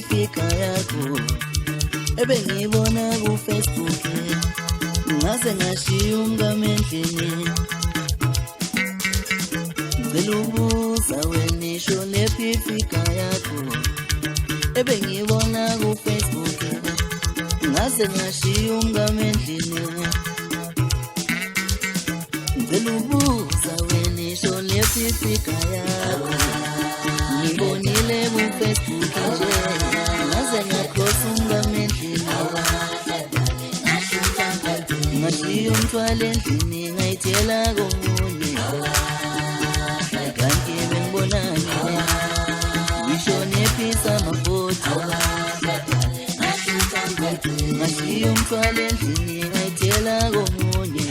figure yakho ebengibona ku Facebook ngase ngashiya umngame endlini ngicela ukubuza wena isho lephi figure yakho ebengibona ku Facebook ngase ngashiya umngame endlini ngicela ukubuza wena isho lephi figure yakho ngibonile ku Facebook nje ngaze ngakhosa umngame endlini ngashiya umthwalo endlini ngayithela komunye kanti bengibonani ngisho nephisa amafoto ngashiya umthwalo endlini ngayithela komunye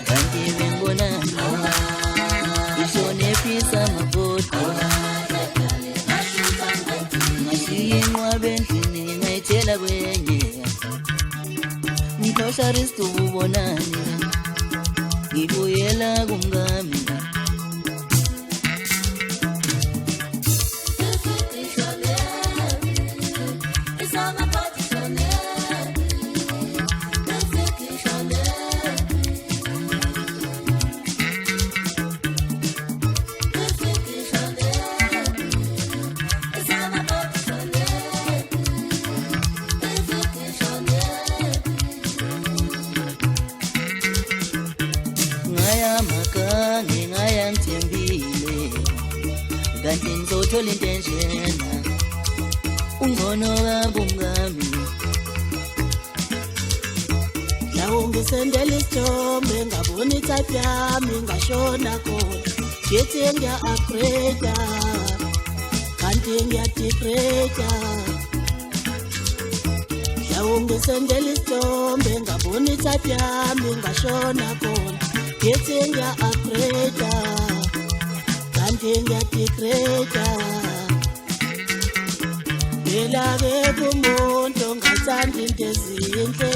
kanti bengibonani ngisho nephisa amafoto ngashiya inqwaba endlini ngayithela kwenye ngikhosa ristu ubonani ngibuyela kumngami kanti ngizothola into enjena ungcono kabumngami lawo ngisendela isithombe ngabona itype yami ngashona khona ngithi ngiya-upgrade kanti ngiyadegrade lawo ngisendela isithombe ngabona itype yami ngashona khona ngithi ngiya-upgrade kanti ngiyadegrade Belake kumuntu ngathanda into ezinhle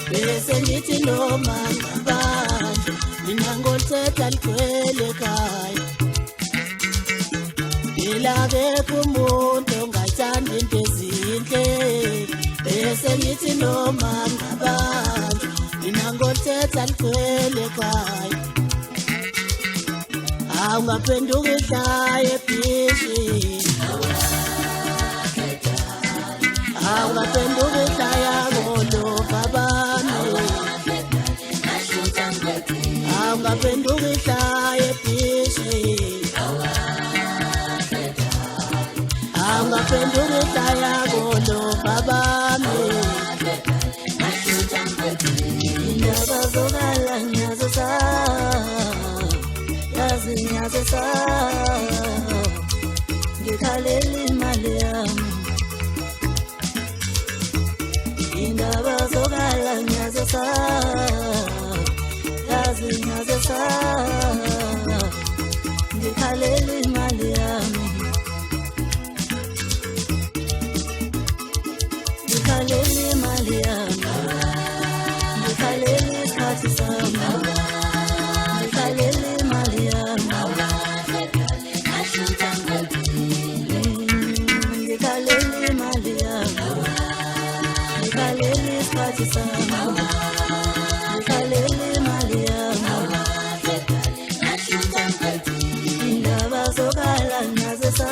bese ngithi noma ngabanje mina ngolithetha ligcwele ekhaya Belake kumuntu ngathanda into ezinhle bese ngithi noma ngabanje mina ngolithetha ligcwele ekhaya Ungaphenduka ekhaya ebhishi Ungaphenduka ekhaya ngoloka bami Ungaphenduka ekhaya ebhishi Ungaphenduka ekhaya ngoloka bami Indaba zokala ngiyazisa Yazi ngikhalela imali yami indaba zokala ngiyazisa yazi ngikhalela imali yami ngikhalela imali yami ngikhalela isikhathi sami ngikhalela imali yami ngikhalela imali yami ngikhalela isikhathi sami ngikhalela imali yami indaba zokala ngiyazisa